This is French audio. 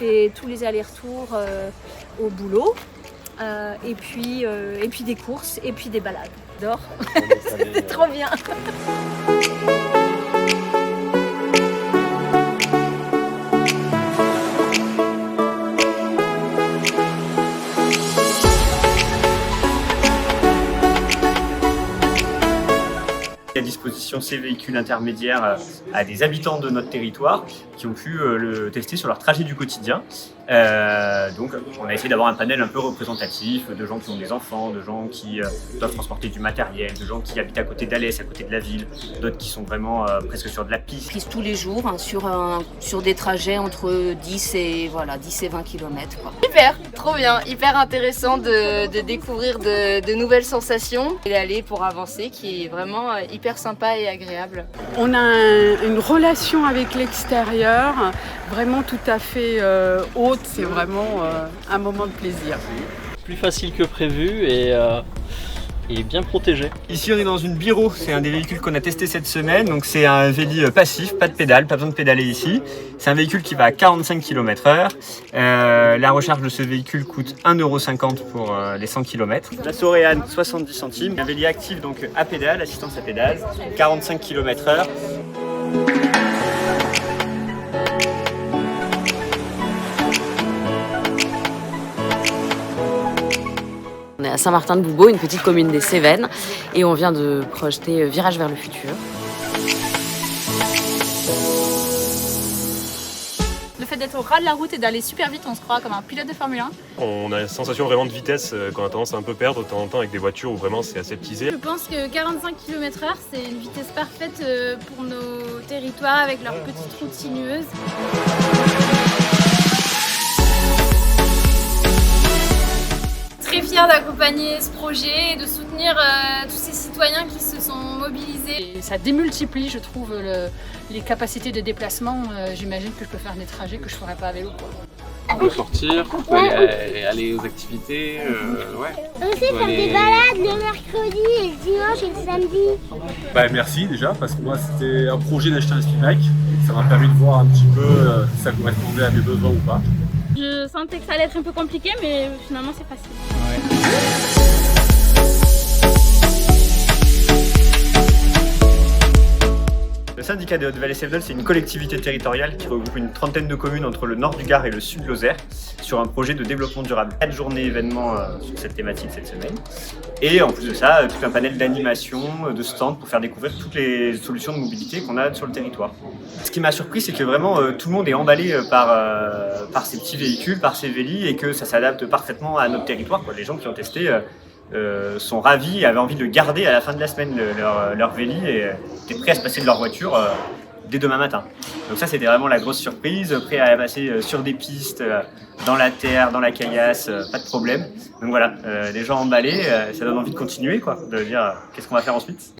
fait tous les allers-retours au boulot. Et puis des courses, et puis des balades. J'adore, c'était trop bien. À disposition ces véhicules intermédiaires à des habitants de notre territoire qui ont pu le tester sur leur trajet du quotidien. Donc on a essayé d'avoir un panel un peu représentatif de gens qui ont des enfants, de gens qui doivent transporter du matériel, de gens qui habitent à côté d'Alès, à côté de la ville, d'autres qui sont vraiment presque sur de la piste. Prise tous les jours hein, sur des trajets entre 10 et 20 km. Quoi. Super, trop bien, hyper intéressant de découvrir de nouvelles sensations et d'aller pour avancer qui est vraiment hyper sympa et agréable. On a une relation avec l'extérieur vraiment tout à fait haute, c'est vraiment un moment de plaisir. Plus facile que prévu et bien protégé. Ici on est dans une Biro, c'est un des véhicules qu'on a testé cette semaine, donc c'est un Véli passif, pas de pédale, pas besoin de pédaler ici. C'est un véhicule qui va à 45 km/h. La recharge de ce véhicule coûte 1,50 € pour les 100 km. La Soréane 70 centimes, un Véli actif donc à pédale, assistance à pédale, 45 km/h. On est à Saint-Martin-de-Boubeau, une petite commune des Cévennes, et on vient de projeter Virage vers le futur. Le fait d'être au ras de la route et d'aller super vite, on se croit comme un pilote de Formule 1. On a une sensation vraiment de vitesse qu'on a tendance à un peu perdre de temps en temps avec des voitures où vraiment c'est aseptisé. Je pense que 45 km/h, c'est une vitesse parfaite pour nos territoires avec leurs petites routes sinueuses. Très fière d'accompagner ce projet et de soutenir tous ces citoyens qui se sont mobilisés. Et ça démultiplie, je trouve, les capacités de déplacement. J'imagine que je peux faire des trajets que je ne ferais pas à vélo. On peut sortir, on peut aller aux activités, ouais. Aussi faire des balades le mercredi, et le dimanche et le samedi. Merci déjà, parce que moi c'était un projet d'acheter un ski bike. Ça m'a permis de voir un petit peu si ça correspondait à mes besoins ou pas. Je sentais que ça allait être un peu compliqué, mais finalement c'est facile. Le syndicat des Hautes-Vallées-Cévenol, c'est une collectivité territoriale qui regroupe une trentaine de communes entre le nord du Gard et le sud de Lozère sur un projet de développement durable. 4 journées événements sur cette thématique cette semaine. Et en plus de ça, tout un panel d'animation, de stands pour faire découvrir toutes les solutions de mobilité qu'on a sur le territoire. Ce qui m'a surpris, c'est que vraiment tout le monde est emballé par ces petits véhicules, par ces vélis, et que ça s'adapte parfaitement à notre territoire. Les gens qui ont testé sont ravis et avaient envie de le garder à la fin de la semaine, leur véli, et étaient prêts à se passer de leur voiture dès demain matin. Donc ça, c'était vraiment la grosse surprise, prêts à passer sur des pistes, dans la terre, dans la caillasse, pas de problème. Donc voilà, les gens emballés, ça donne envie de continuer, quoi, de dire qu'est-ce qu'on va faire ensuite.